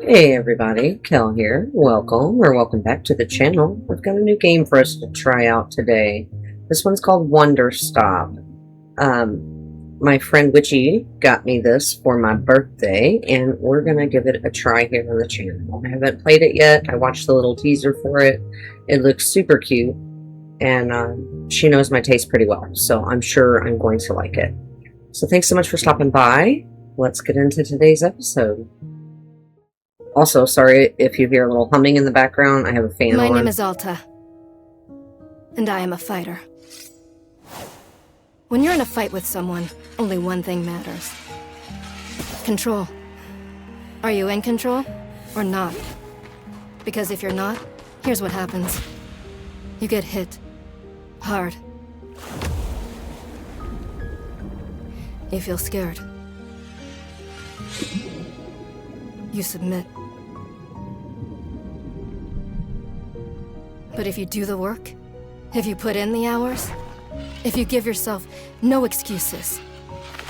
Hey everybody, Kel here. Welcome back to the channel. We've got a new game for us to try out today. This one's called Wanderstop. My friend Witchy got me this for my birthday, and we're gonna give it a try here on the channel. I haven't played it yet. I watched the little teaser for it. It looks super cute, and she knows my taste pretty well, so I'm sure I'm going to like it. So thanks so much for stopping by. Let's get into today's episode. Also, sorry if you hear a little humming in the background. I have a fan on. My name is Alta, and I am a fighter. When you're in a fight with someone, only one thing matters. Control. Are you in control, or not? Because if you're not, here's what happens. You get hit. Hard. You feel scared. You submit. But if you do the work, if you put in the hours, if you give yourself no excuses,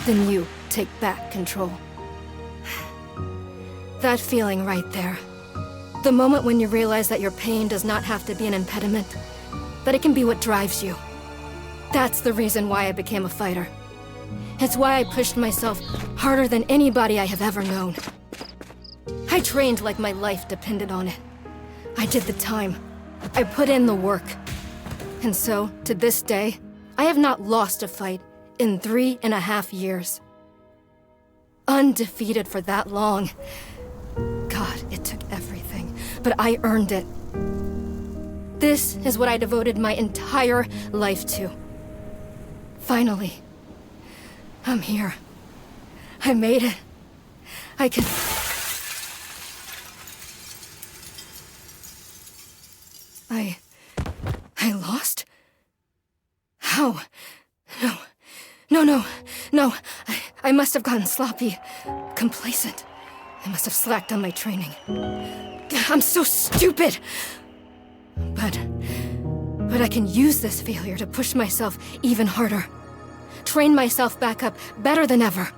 then you take back control. That feeling right there. The moment when you realize that your pain does not have to be an impediment, that it can be what drives you. That's the reason why I became a fighter. It's why I pushed myself harder than anybody I have ever known. I trained like my life depended on it. I did the time. I put in the work. And so, to this day, I have not lost a fight in 3.5 years. Undefeated for that long. God, it took everything, but I earned it. This is what I devoted my entire life to. Finally, I'm here. I made it. I can... I lost? How? No. I must have gotten sloppy. Complacent. I must have slacked on my training. I'm so stupid! But I can use this failure to push myself even harder. Train myself back up better than ever.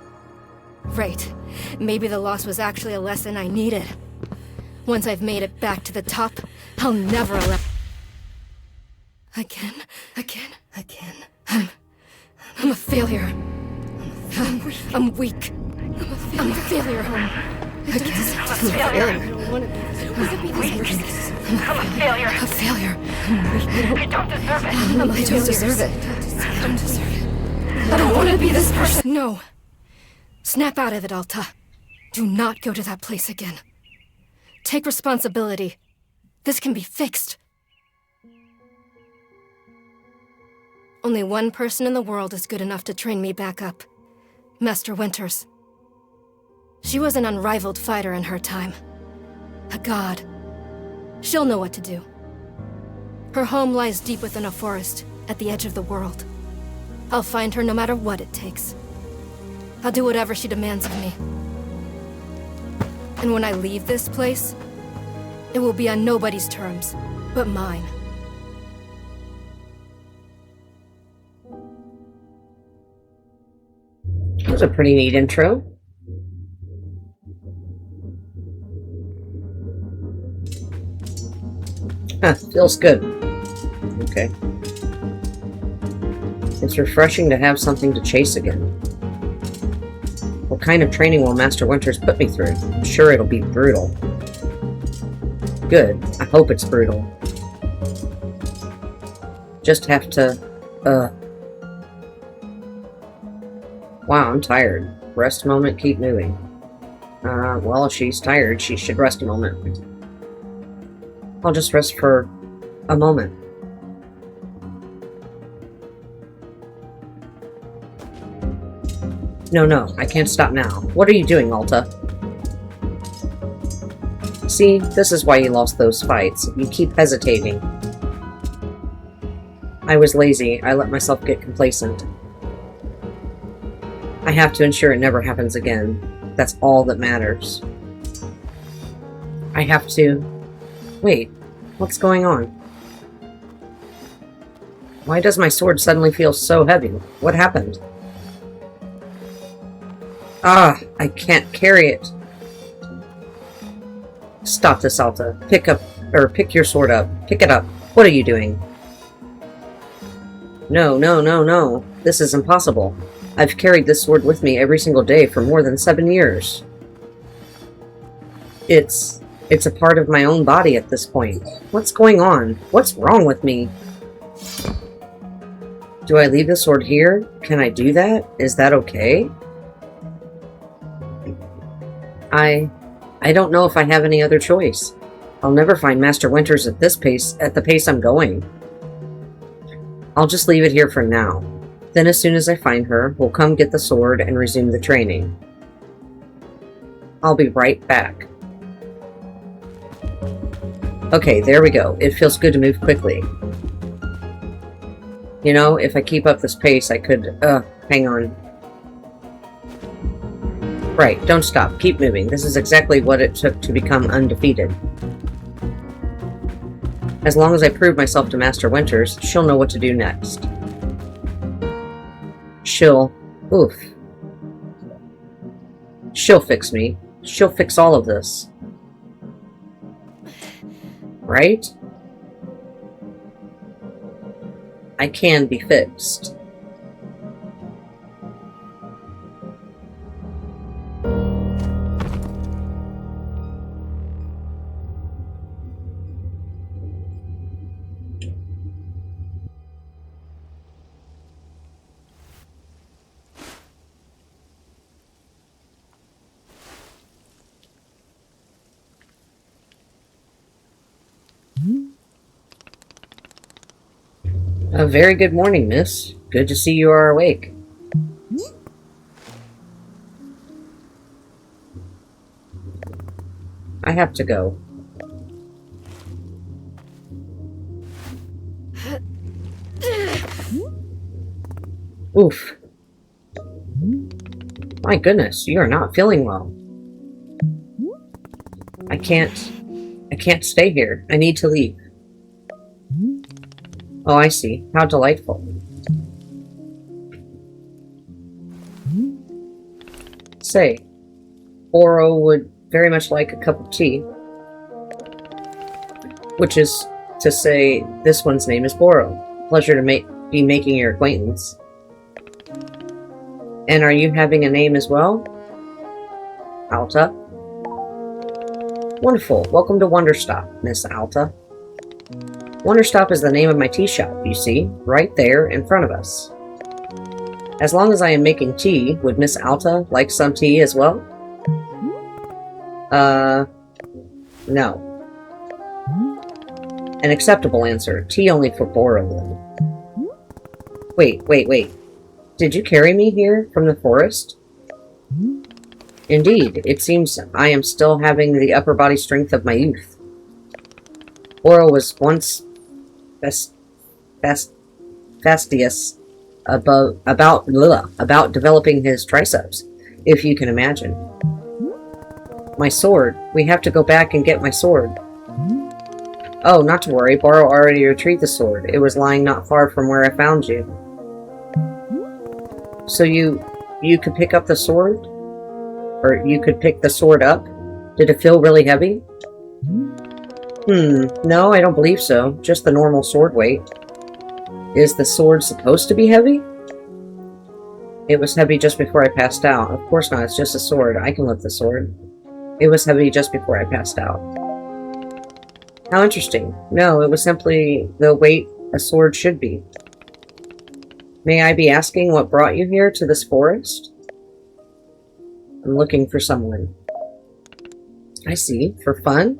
Right. Maybe the loss was actually a lesson I needed. Once I've made it back to the top, I'll never allow... Again. I'm a failure. I'm weak. I'm a failure. Again. I'm a failure. I'm a failure. A failure. I don't deserve it. I don't deserve it. I don't want to be this person. No. Snap out of it, Alta. Do not go to that place again. Take responsibility. This can be fixed. Only one person in the world is good enough to train me back up. Master Winters. She was an unrivaled fighter in her time. A god. She'll know what to do. Her home lies deep within a forest, at the edge of the world. I'll find her no matter what it takes. I'll do whatever she demands of me. And when I leave this place, it will be on nobody's terms, but mine. That was a pretty neat intro. Feels good. Okay. It's refreshing to have something to chase again. What kind of training will Master Winters put me through? I'm sure it'll be brutal. Good. I hope it's brutal. Just have to, Wow, I'm tired. Rest a moment, keep moving. Well, if she's tired, she should rest a moment. I'll just rest for a moment. No, I can't stop now. What are you doing, Alta? See, this is why you lost those fights. You keep hesitating. I was lazy. I let myself get complacent. I have to ensure it never happens again. That's all that matters. I have to... Wait, what's going on? Why does my sword suddenly feel so heavy? What happened? Ah, I can't carry it. Stop this, Alta. Pick your sword up. Pick it up. What are you doing? No, no, no, no. This is impossible. I've carried this sword with me every single day for more than 7 years. It's a part of my own body at this point. What's going on? What's wrong with me? Do I leave the sword here? Can I do that? Is that okay? I don't know if I have any other choice. I'll never find Master Winters at the pace I'm going. I'll just leave it here for now. Then as soon as I find her, we'll come get the sword and resume the training. I'll be right back. Okay, there we go. It feels good to move quickly. You know, if I keep up this pace, I could... hang on. Right, don't stop. Keep moving. This is exactly what it took to become undefeated. As long as I prove myself to Master Winters, she'll know what to do next. Oof. She'll fix me. She'll fix all of this. Right? I can be fixed. A very good morning, miss. Good to see you are awake. I have to go. Oof. My goodness, you are not feeling well. I can't stay here. I need to leave. Oh, I see. How delightful. Say, Boro would very much like a cup of tea. Which is to say, this one's name is Boro. Pleasure to be making your acquaintance. And are you having a name as well? Alta? Wonderful. Welcome to Wanderstop, Miss Alta. Wanderstop is the name of my tea shop, you see, right there in front of us. As long as I am making tea, would Miss Alta like some tea as well? No. An acceptable answer. Tea only for Boro, then. Wait. Did you carry me here from the forest? Indeed, it seems I am still having the upper body strength of my youth. Boro was once fastidious about developing his triceps, if you can imagine. My sword. We have to go back and get my sword. Oh, not to worry. Boro already retrieved the sword. It was lying not far from where I found you. So you could pick up the sword? Or you could pick the sword up? Did it feel really heavy? No, I don't believe so. Just the normal sword weight. Is the sword supposed to be heavy? It was heavy just before I passed out. Of course not, it's just a sword. I can lift the sword. It was heavy just before I passed out. How interesting. No, it was simply the weight a sword should be. May I be asking what brought you here to this forest? I'm looking for someone. I see. For fun?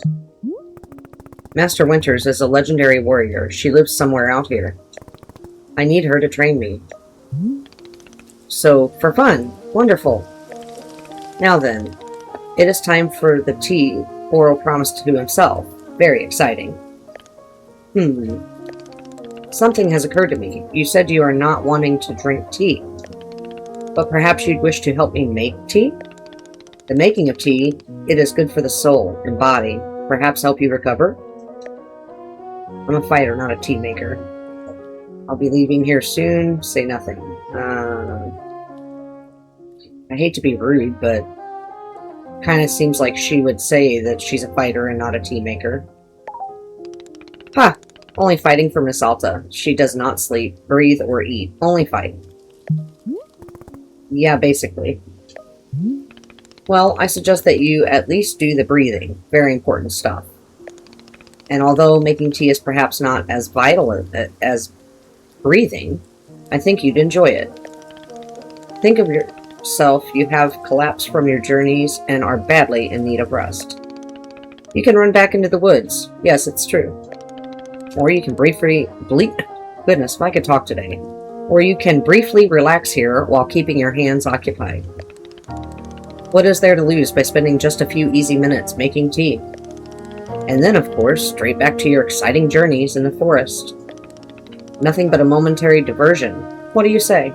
Master Winters is a legendary warrior. She lives somewhere out here. I need her to train me. So, for fun. Wonderful. Now then, it is time for the tea Boro promised to himself. Very exciting. Something has occurred to me. You said you are not wanting to drink tea. But perhaps you'd wish to help me make tea? The making of tea, it is good for the soul and body. Perhaps help you recover? I'm a fighter, not a tea maker. I'll be leaving here soon. Say nothing. I hate to be rude, but Kind of seems like she would say that she's a fighter and not a tea maker. Ha! Only fighting for Miss Alta. She does not sleep, breathe, or eat. Only fight. Yeah, basically. Well, I suggest that you at least do the breathing. Very important stuff. And although making tea is perhaps not as vital as breathing, I think you'd enjoy it. Think of yourself, you have collapsed from your journeys and are badly in need of rest. You can run back into the woods. Yes, it's true. Or you can goodness, if I could talk today. Or you can briefly relax here while keeping your hands occupied. What is there to lose by spending just a few easy minutes making tea? And then, of course, straight back to your exciting journeys in the forest. Nothing but a momentary diversion. What do you say?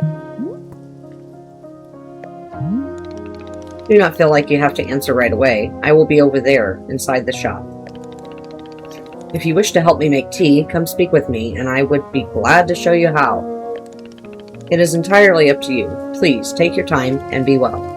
Do not feel like you have to answer right away. I will be over there, inside the shop. If you wish to help me make tea, come speak with me, and I would be glad to show you how. It is entirely up to you. Please, take your time and be well.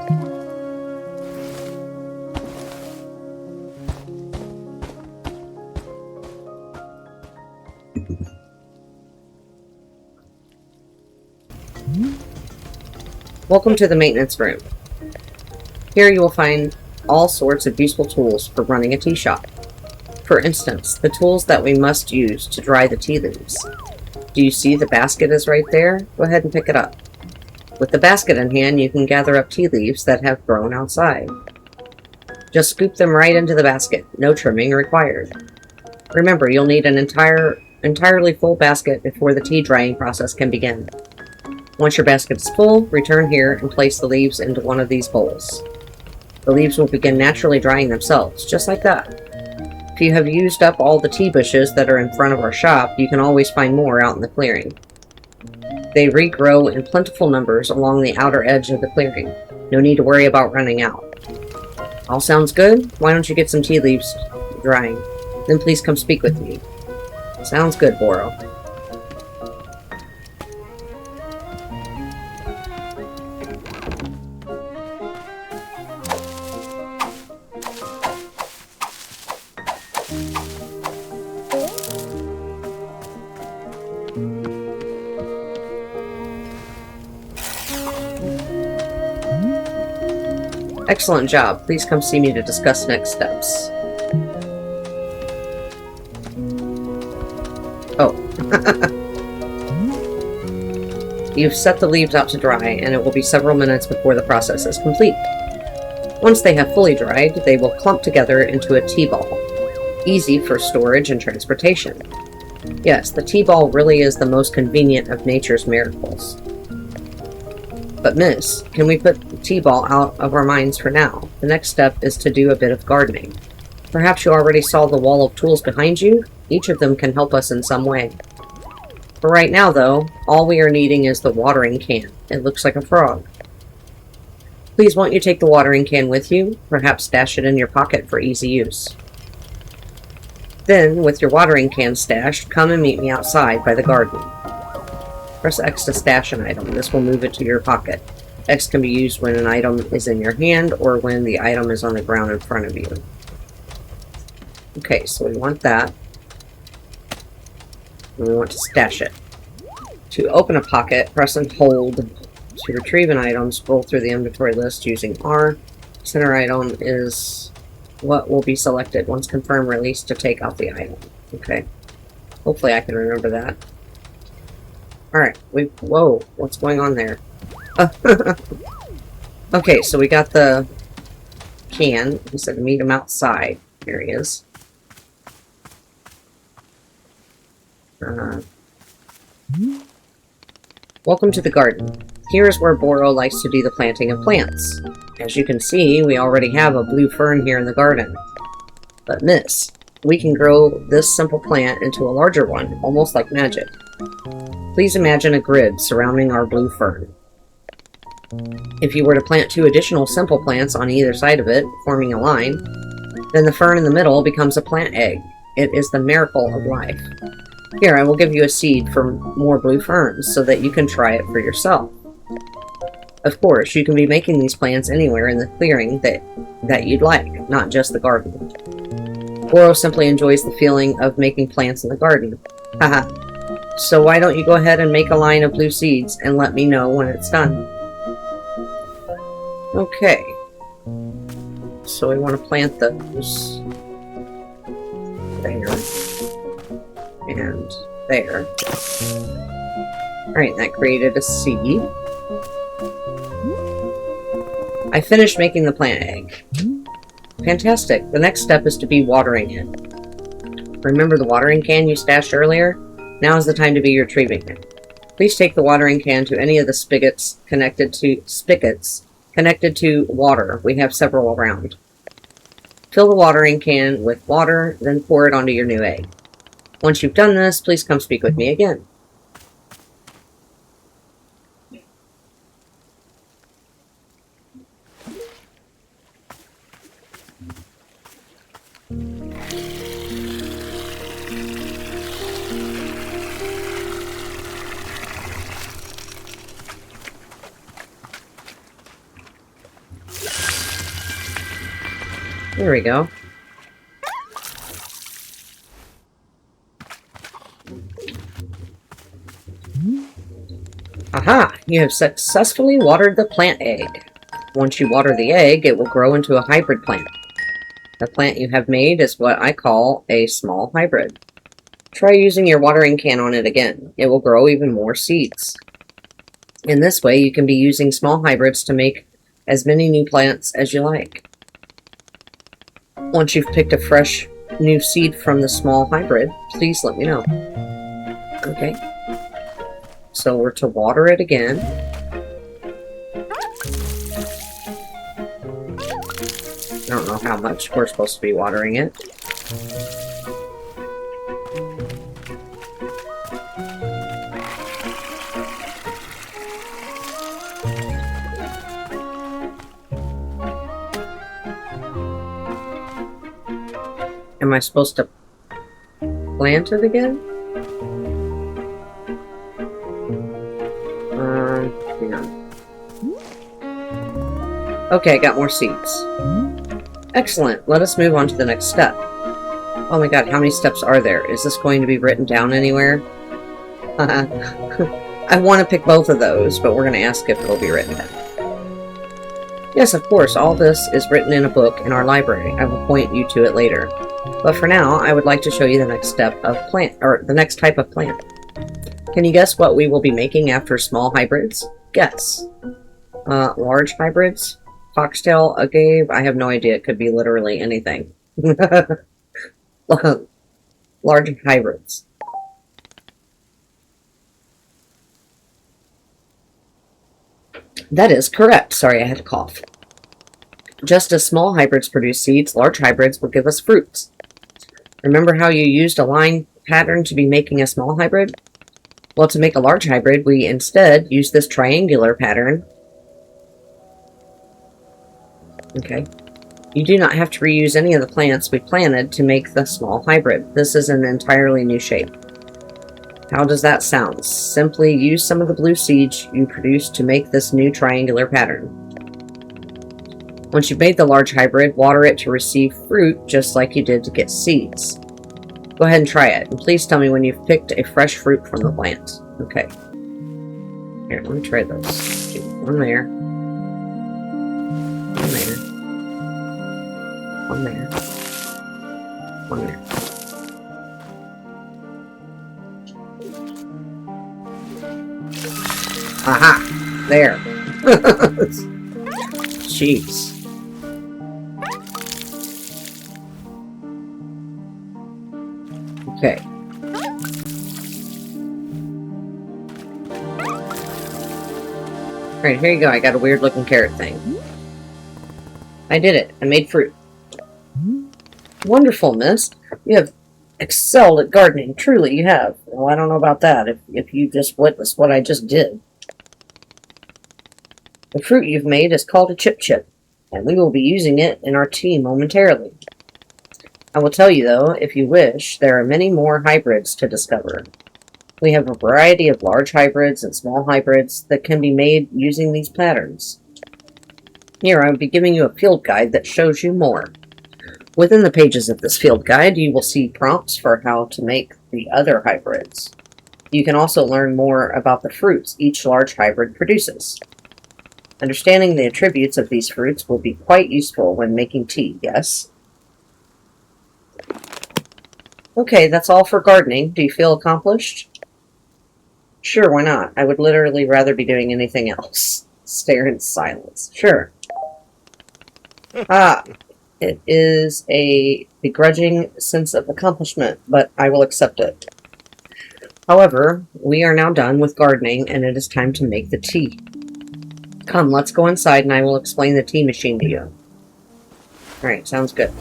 Welcome to the maintenance room. Here you will find all sorts of useful tools for running a tea shop. For instance, the tools that we must use to dry the tea leaves. Do you see the basket is right there? Go ahead and pick it up. With the basket in hand, you can gather up tea leaves that have grown outside. Just scoop them right into the basket. No trimming required. Remember, you'll need an entirely full basket before the tea drying process can begin. Once your basket is full, return here and place the leaves into one of these bowls. The leaves will begin naturally drying themselves, just like that. If you have used up all the tea bushes that are in front of our shop, you can always find more out in the clearing. They regrow in plentiful numbers along the outer edge of the clearing. No need to worry about running out. All sounds good? Why don't you get some tea leaves drying? Then please come speak with me. Sounds good, Boro. Excellent job. Please come see me to discuss next steps. Oh. You've set the leaves out to dry, and it will be several minutes before the process is complete. Once they have fully dried, they will clump together into a tea ball. Easy for storage and transportation. Yes, the tea ball really is the most convenient of nature's miracles. But miss, can we put the tea ball out of our minds for now? The next step is to do a bit of gardening. Perhaps you already saw the wall of tools behind you? Each of them can help us in some way. For right now, though, all we are needing is the watering can. It looks like a frog. Please won't you take the watering can with you? Perhaps stash it in your pocket for easy use. Then, with your watering can stashed, come and meet me outside by the garden. Press X to stash an item. This will move it to your pocket. X can be used when an item is in your hand or when the item is on the ground in front of you. Okay, so we want that. And we want to stash it. To open a pocket, press and hold. To retrieve an item, scroll through the inventory list using R. Center item is what will be selected. Once confirmed, release to take out the item. Okay. Hopefully I can remember that. Alright, whoa, what's going on there? Okay, so we got the can. He said to meet him outside. Here he is. Welcome to the garden. Here is where Boro likes to do the planting of plants. As you can see, we already have a blue fern here in the garden. But miss, we can grow this simple plant into a larger one, almost like magic. Please imagine a grid surrounding our blue fern. If you were to plant 2 additional simple plants on either side of it, forming a line, then the fern in the middle becomes a plant egg. It is the miracle of life. Here, I will give you a seed for more blue ferns so that you can try it for yourself. Of course, you can be making these plants anywhere in the clearing that you'd like, not just the garden. Boro simply enjoys the feeling of making plants in the garden. Haha. So why don't you go ahead and make a line of blue seeds and let me know when it's done. Okay. So we want to plant those there and there. Alright, that created a seed. I finished making the plant egg. Fantastic. The next step is to be watering it. Remember the watering can you stashed earlier? Now is the time to be retrieving it. Please take the watering can to any of the spigots connected to water. We have several around. Fill the watering can with water, then pour it onto your new egg. Once you've done this, please come speak with me again. There we go. Aha! You have successfully watered the plant egg. Once you water the egg, it will grow into a hybrid plant. The plant you have made is what I call a small hybrid. Try using your watering can on it again. It will grow even more seeds. In this way, you can be using small hybrids to make as many new plants as you like. Once you've picked a fresh new seed from the small hybrid, please let me know. Okay. So we're to water it again. I don't know how much we're supposed to be watering it. Am I supposed to plant it again? Hang on. Okay, got more seeds. Excellent. Let us move on to the next step. Oh my god, how many steps are there? Is this going to be written down anywhere? I want to pick both of those, but we're going to ask if it'll be written down. Yes, of course, all this is written in a book in our library. I will point you to it later. But for now, I would like to show you the next step of plant, or the next type of plant. Can you guess what we will be making after small hybrids? Guess. Large hybrids? Foxtail, agave? I have no idea. It could be literally anything. Large hybrids. That is correct. Sorry, I had to cough. Just as small hybrids produce seeds, large hybrids will give us fruits. Remember how you used a line pattern to be making a small hybrid? Well, to make a large hybrid, we instead use this triangular pattern. Okay. You do not have to reuse any of the plants we planted to make the small hybrid. This is an entirely new shape. How does that sound? Simply use some of the blue seeds you produced to make this new triangular pattern. Once you've made the large hybrid, water it to receive fruit just like you did to get seeds. Go ahead and try it, and please tell me when you've picked a fresh fruit from the plant. Okay. Here, let me try those. One there. One there. One there. One there. Aha! There. Jeez. Okay. Alright, here you go. I got a weird looking carrot thing. I did it. I made fruit. Wonderful, miss. You have excelled at gardening. Truly, you have. Well, I don't know about that, if you just witnessed what I just did. The fruit you've made is called a chip, and we will be using it in our tea momentarily. I will tell you, though, if you wish, there are many more hybrids to discover. We have a variety of large hybrids and small hybrids that can be made using these patterns. Here, I will be giving you a field guide that shows you more. Within the pages of this field guide, you will see prompts for how to make the other hybrids. You can also learn more about the fruits each large hybrid produces. Understanding the attributes of these fruits will be quite useful when making tea, yes? Okay, that's all for gardening. Do you feel accomplished? Sure, why not? I would literally rather be doing anything else. Stare in silence. Sure. It is a begrudging sense of accomplishment, but I will accept it. However, we are now done with gardening, and it is time to make the tea. Come, let's go inside, and I will explain the tea machine to you. Alright, sounds good.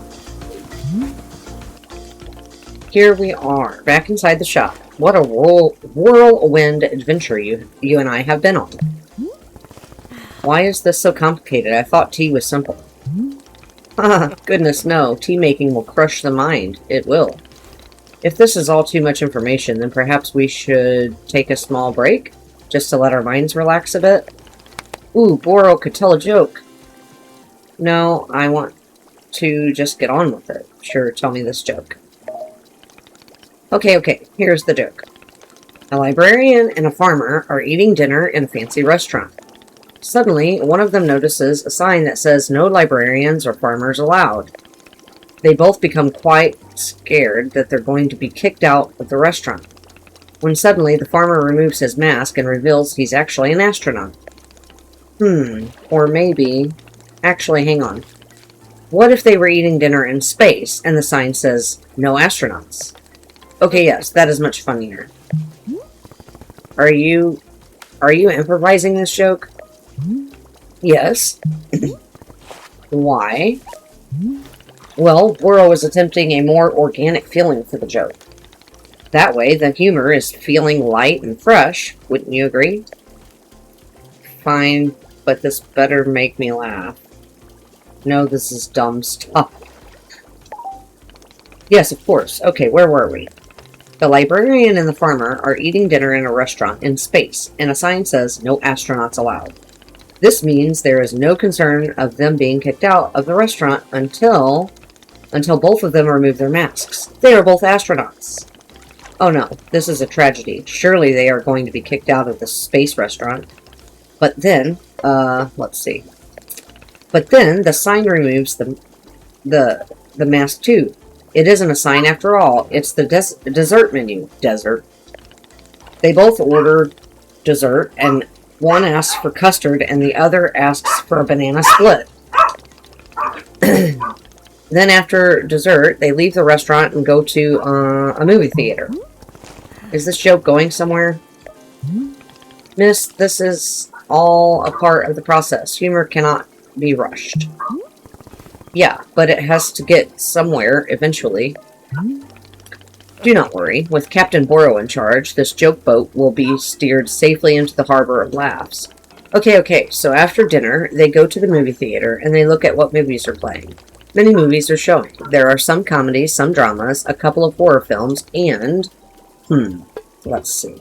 Here we are, back inside the shop. What a whirlwind adventure you and I have been on. Why is this so complicated? I thought tea was simple. Goodness no, tea making will crush the mind. It will. If this is all too much information, then perhaps we should take a small break, just to let our minds relax a bit. Ooh, Boro could tell a joke. No, I want to just get on with it. Sure, tell me this joke. Okay, here's the joke. A librarian and a farmer are eating dinner in a fancy restaurant. Suddenly, one of them notices a sign that says no librarians or farmers allowed. They both become quite scared that they're going to be kicked out of the restaurant, when suddenly the farmer removes his mask and reveals he's actually an astronaut. Or maybe... Actually, hang on. What if they were eating dinner in space and the sign says no astronauts? Okay, yes, that is much funnier. Are you improvising this joke? Yes. Why? Well, Boro is attempting a more organic feeling for the joke. That way, the humor is feeling light and fresh. Wouldn't you agree? Fine, but this better make me laugh. No, this is dumb stuff. Yes, of course. Okay, where were we? The librarian and the farmer are eating dinner in a restaurant in space, and a sign says, no astronauts allowed. This means there is no concern of them being kicked out of the restaurant until both of them remove their masks. They are both astronauts. Oh no, this is a tragedy. Surely they are going to be kicked out of the space restaurant. But then, let's see. But then the sign removes the mask too. It isn't a sign after all. It's the dessert menu. Dessert. They both order dessert, and one asks for custard, and the other asks for a banana split. Then after dessert, they leave the restaurant and go to a movie theater. Is this joke going somewhere? Miss, this is all a part of the process. Humor cannot be rushed. Yeah, but it has to get somewhere eventually. Do not worry. With Captain Boro in charge, this joke boat will be steered safely into the harbor of laughs. Okay, so after dinner, they go to the movie theater and they look at what movies are playing. Many movies are showing. There are some comedies, some dramas, a couple of horror films, and... let's see.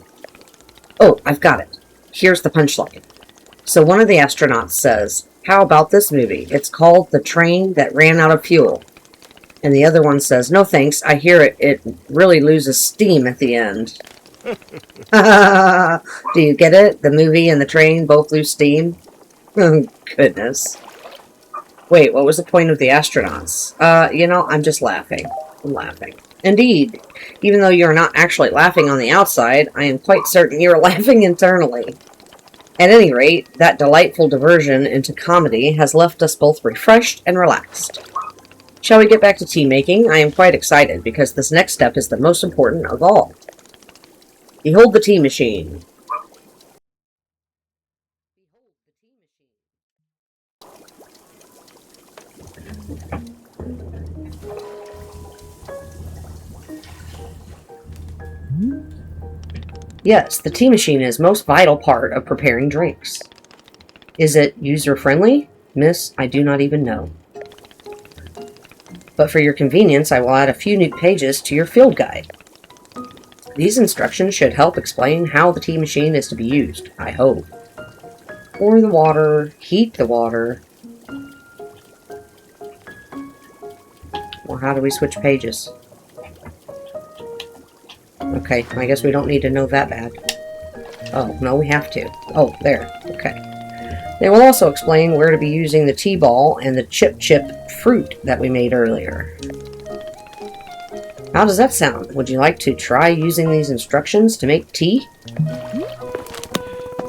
Oh, I've got it. Here's the punchline. So one of the astronauts says, how about this movie? It's called The Train That Ran Out of Fuel. And the other one says, no thanks, I hear it really loses steam at the end. Do you get it? The movie and the train both lose steam? Oh, goodness. Wait, what was the point of the astronauts? I'm just laughing. I'm laughing. Indeed, even though you're not actually laughing on the outside, I am quite certain you're laughing internally. At any rate, that delightful diversion into comedy has left us both refreshed and relaxed. Shall we get back to tea making? I am quite excited, because this next step is the most important of all. Behold the tea machine. Yes, the tea machine is most vital part of preparing drinks. Is it user-friendly? Miss, I do not even know. But for your convenience, I will add a few new pages to your field guide. These instructions should help explain how the tea machine is to be used, I hope. Pour the water, heat the water. Well, how do we switch pages? Okay, I guess we don't need to know that bad. Oh, no, we have to. Oh, there. Okay. They will also explain where to be using the tea ball and the chip fruit that we made earlier. How does that sound? Would you like to try using these instructions to make tea?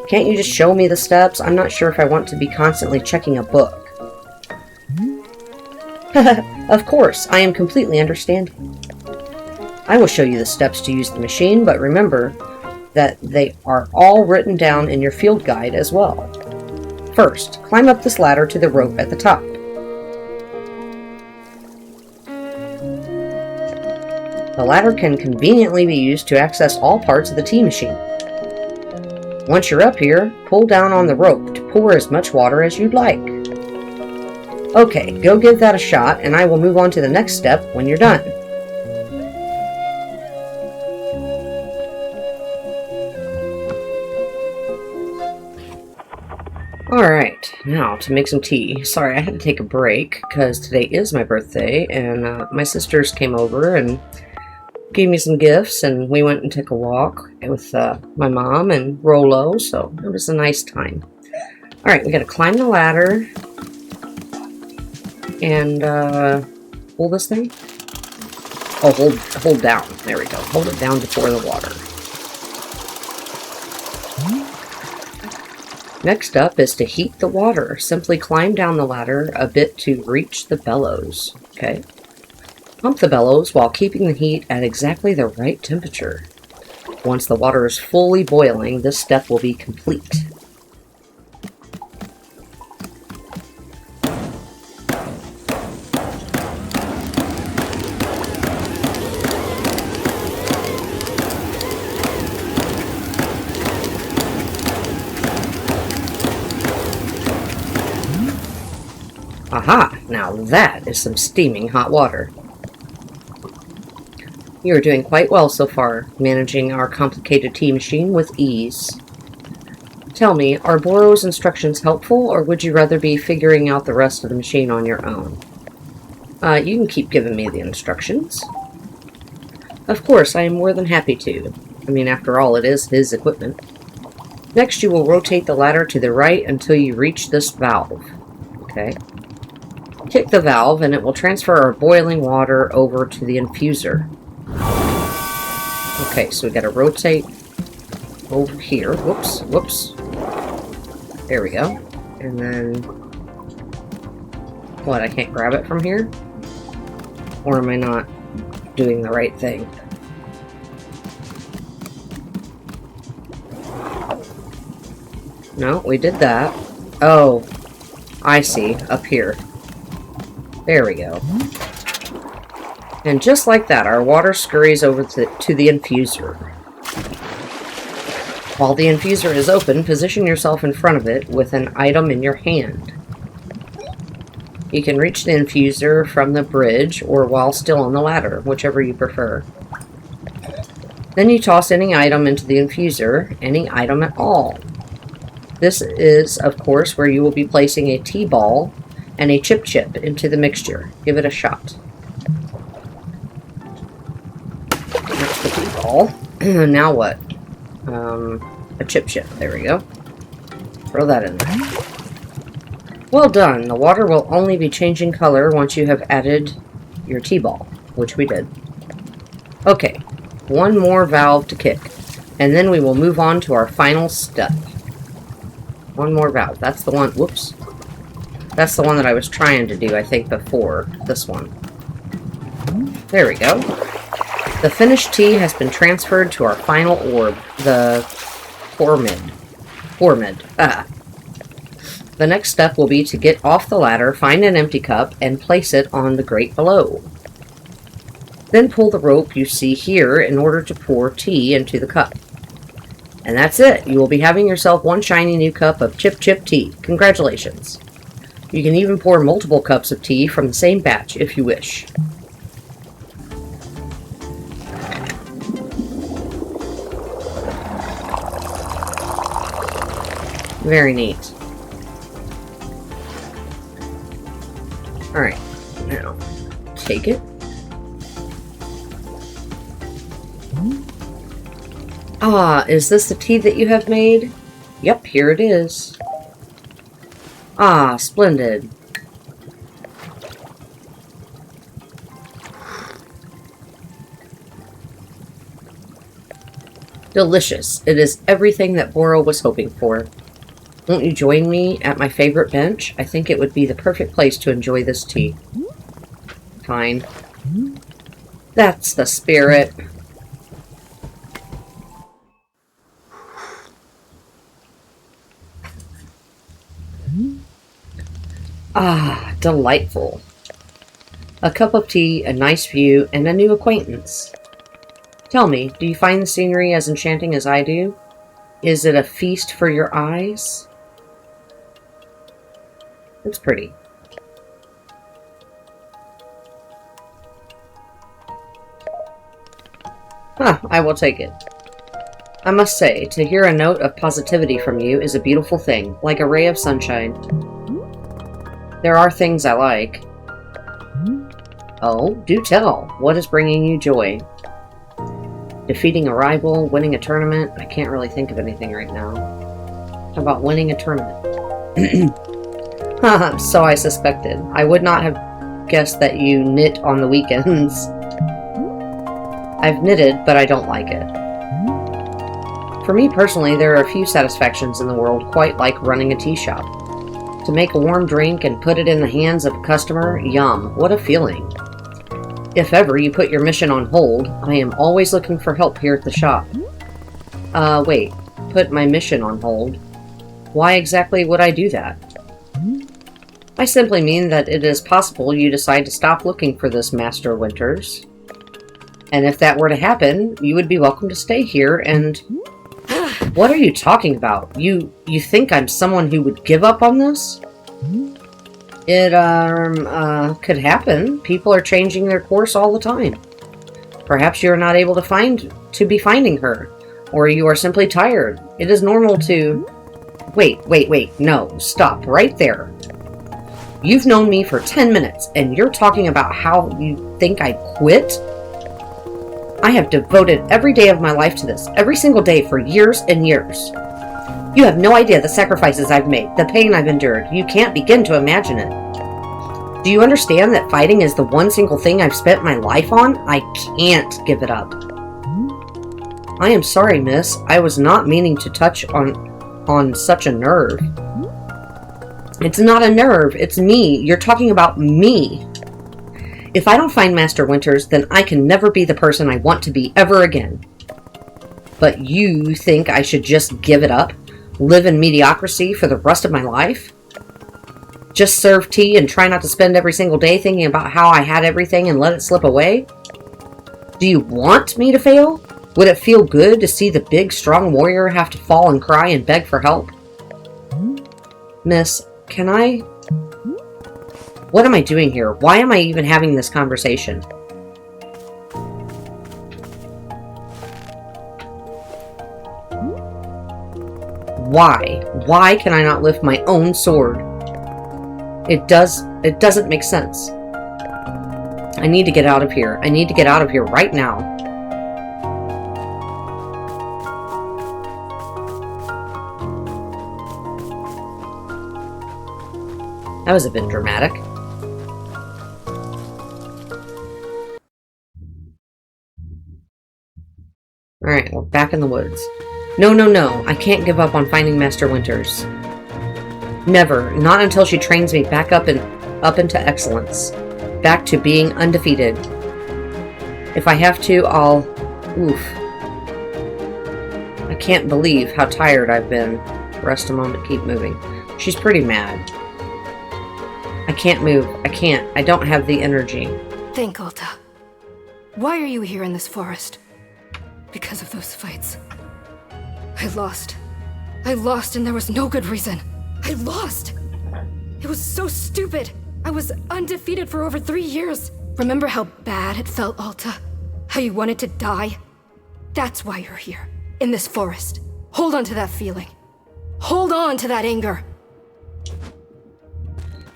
Can't you just show me the steps? I'm not sure if I want to be constantly checking a book. Of course, I am completely understanding. I will show you the steps to use the machine, but remember that they are all written down in your field guide as well. First, climb up this ladder to the rope at the top. The ladder can conveniently be used to access all parts of the tea machine. Once you're up here, pull down on the rope to pour as much water as you'd like. Okay, go give that a shot, and I will move on to the next step when you're done. Alright, now to make some tea. Sorry, I had to take a break, because today is my birthday, and my sisters came over and gave me some gifts, and we went and took a walk with my mom and Rolo, so it was a nice time. Alright, we gotta climb the ladder, and pull this thing? Oh, hold down. There we go. Hold it down to pour the water. Next up is to heat the water. Simply climb down the ladder a bit to reach the bellows. Okay. Pump the bellows while keeping the heat at exactly the right temperature. Once the water is fully boiling, this step will be complete. Aha! Now that is some steaming hot water. You are doing quite well so far, managing our complicated tea machine with ease. Tell me, are Boro's instructions helpful, or would you rather be figuring out the rest of the machine on your own? You can keep giving me the instructions. Of course, I am more than happy to. I mean, after all, it is his equipment. Next, you will rotate the ladder to the right until you reach this valve. Okay. Kick the valve, and it will transfer our boiling water over to the infuser. Okay, so we gotta rotate over here. Whoops, whoops. There we go. And then... What, I can't grab it from here? Or am I not doing the right thing? No, we did that. Oh, I see. Up here. There we go. And just like that, our water scurries over to the infuser. While the infuser is open, position yourself in front of it with an item in your hand. You can reach the infuser from the bridge or while still on the ladder, whichever you prefer. Then you toss any item into the infuser, any item at all. This is, of course, where you will be placing a tea ball and a chip into the mixture. Give it a shot. That's the tea ball. Now what? A chip. There we go. Throw that in there. Well done. The water will only be changing color once you have added your tea ball, which we did. Okay, one more valve to kick, and then we will move on to our final step. One more valve. That's the one. Whoops. That's the one that I was trying to do, I think, before. This one. There we go. The finished tea has been transferred to our final orb, the Formid. The next step will be to get off the ladder, find an empty cup, and place it on the grate below. Then pull the rope you see here in order to pour tea into the cup. And that's it. You will be having yourself one shiny new cup of chip tea. Congratulations. You can even pour multiple cups of tea from the same batch if you wish. Very neat. Alright, now, take it. Ah, is this the tea that you have made? Yep, here it is. Ah, splendid. Delicious. It is everything that Boro was hoping for. Won't you join me at my favorite bench? I think it would be the perfect place to enjoy this tea. Fine. That's the spirit. Ah, delightful. A cup of tea, a nice view, and a new acquaintance. Tell me, do you find the scenery as enchanting as I do? Is it a feast for your eyes? It's pretty. Huh, I will take it. I must say, to hear a note of positivity from you is a beautiful thing, like a ray of sunshine. There are things I like. Oh, do tell. What is bringing you joy? Defeating a rival, winning a tournament. I can't really think of anything right now. How about winning a tournament? Haha, so I suspected. I would not have guessed that you knit on the weekends. I've knitted, but I don't like it. For me personally, there are a few satisfactions in the world quite like running a tea shop. To make a warm drink and put it in the hands of a customer, yum, what a feeling. If ever you put your mission on hold, I am always looking for help here at the shop. Wait, put my mission on hold? Why exactly would I do that? I simply mean that it is possible you decide to stop looking for this Master Winters. And if that were to happen, you would be welcome to stay here and... What are you talking about? You think I'm someone who would give up on this? It, could happen. People are changing their course all the time. Perhaps you're not able to be finding her, or you are simply tired. It is normal to... Wait, no, stop, right there. You've known me for 10 minutes, and you're talking about how you think I'd quit? I have devoted every day of my life to this, every single day for years and years. You have no idea the sacrifices I've made, the pain I've endured. You can't begin to imagine it. Do you understand that fighting is the one single thing I've spent my life on? I can't give it up. I am sorry, miss. I was not meaning to touch on such a nerve. It's not a nerve, it's me. You're talking about me. If I don't find Master Winters, then I can never be the person I want to be ever again. But you think I should just give it up? Live in mediocrity for the rest of my life? Just serve tea and try not to spend every single day thinking about how I had everything and let it slip away? Do you want me to fail? Would it feel good to see the big, strong warrior have to fall and cry and beg for help? Miss, can I... What am I doing here? Why am I even having this conversation? Why? Why can I not lift my own sword? It doesn't make sense. I need to get out of here. I need to get out of here right now. That was a bit dramatic. Alright, we're back in the woods. No, I can't give up on finding Master Winters. Never, not until she trains me back up into excellence. Back to being undefeated. If I have to, I'll... Oof. I can't believe how tired I've been. Rest a moment, keep moving. She's pretty mad. I can't move. I can't. I don't have the energy. Think, Alta. Why are you here in this forest? Because of those fights. I lost and there was no good reason. I lost! It was so stupid! I was undefeated for over 3 years. Remember how bad it felt, Alta? How you wanted to die? That's why you're here, in this forest. Hold on to that feeling. Hold on to that anger.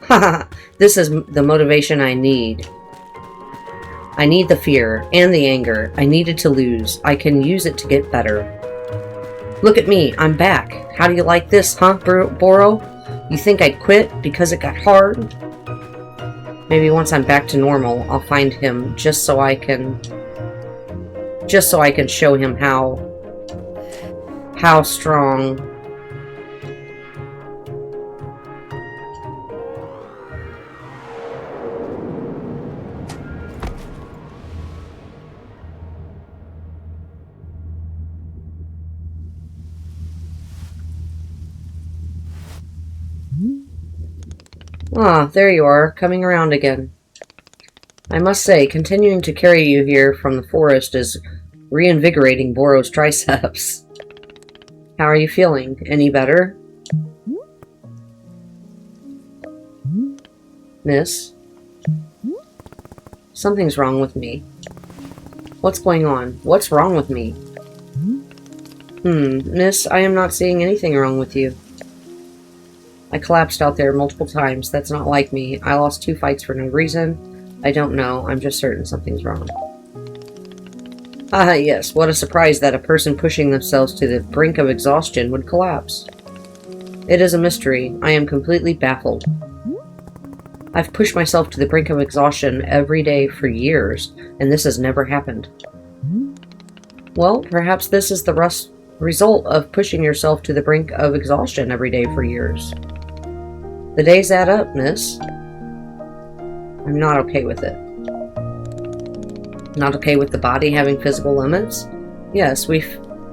Haha, this is the motivation I need. I need the fear and the anger. I needed to lose. I can use it to get better. Look at me, I'm back. How do you like this, huh, Boro? You think I'd quit because it got hard? Maybe once I'm back to normal, I'll find him just so I can show him how strong. Ah, there you are, coming around again. I must say, continuing to carry you here from the forest is reinvigorating Boro's triceps. How are you feeling? Any better? Miss? Something's wrong with me. What's going on? What's wrong with me? Miss, I am not seeing anything wrong with you. I collapsed out there multiple times. That's not like me. I lost 2 fights for no reason. I don't know. I'm just certain something's wrong. Ah, yes. What a surprise that a person pushing themselves to the brink of exhaustion would collapse. It is a mystery. I am completely baffled. I've pushed myself to the brink of exhaustion every day for years, and this has never happened. Well, perhaps this is the result of pushing yourself to the brink of exhaustion every day for years. The days add up, miss. I'm not okay with it. Not okay with the body having physical limits? Yes, we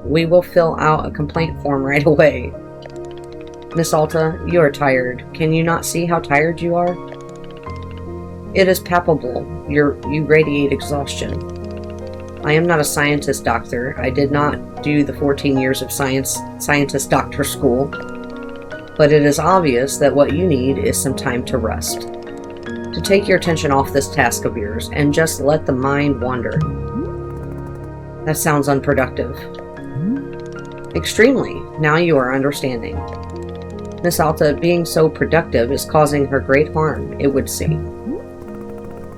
will fill out a complaint form right away. Miss Alta, you are tired. Can you not see how tired you are? It is palpable. You radiate exhaustion. I am not a scientist, doctor. I did not do the 14 years of scientist doctor school. But it is obvious that what you need is some time to rest. To take your attention off this task of yours and just let the mind wander. That sounds unproductive. Extremely. Now you are understanding. Miss Alta, being so productive is causing her great harm, it would seem.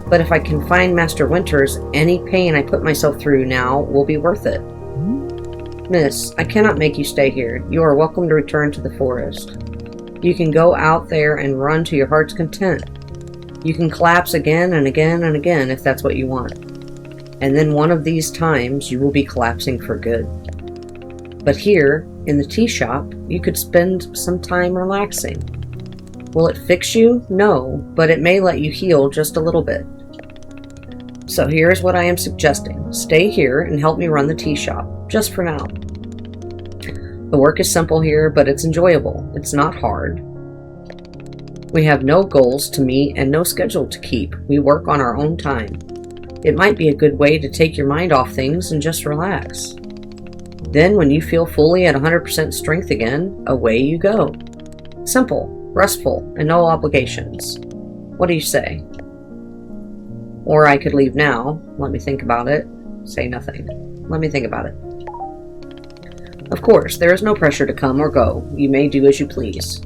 But if I can find Master Winters, any pain I put myself through now will be worth it. Miss, I cannot make you stay here. You are welcome to return to the forest. You can go out there and run to your heart's content. You can collapse again and again and again if that's what you want. And then one of these times you will be collapsing for good. But here, in the tea shop, you could spend some time relaxing. Will it fix you? No, but it may let you heal just a little bit. So here's what I am suggesting. Stay here and help me run the tea shop, just for now. The work is simple here, but it's enjoyable. It's not hard. We have no goals to meet and no schedule to keep. We work on our own time. It might be a good way to take your mind off things and just relax. Then when you feel fully at 100% strength again, away you go. Simple, restful, and no obligations. What do you say? Or I could leave now. Let me think about it. Say nothing. Let me think about it. Of course, there is no pressure to come or go. You may do as you please.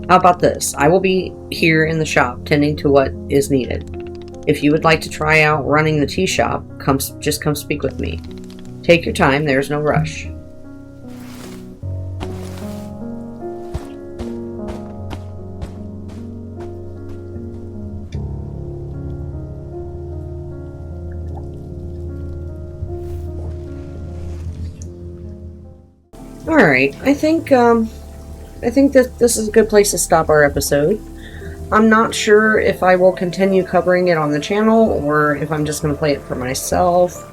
How about this? I will be here in the shop tending to what is needed. If you would like to try out running the tea shop, just come speak with me. Take your time, there's no rush. Alright, I think that this is a good place to stop our episode. I'm not sure if I will continue covering it on the channel or if I'm just going to play it for myself.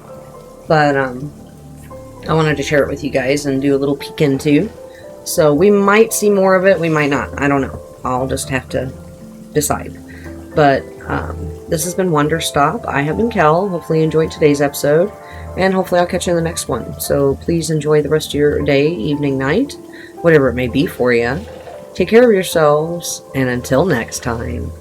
But I wanted to share it with you guys and do a little peek into. So we might see more of it, we might not. I don't know. I'll just have to decide. But this has been Wanderstop. I have been Kel. Hopefully you enjoyed today's episode. And hopefully I'll catch you in the next one. So please enjoy the rest of your day, evening, night, whatever it may be for you. Take care of yourselves, and until next time.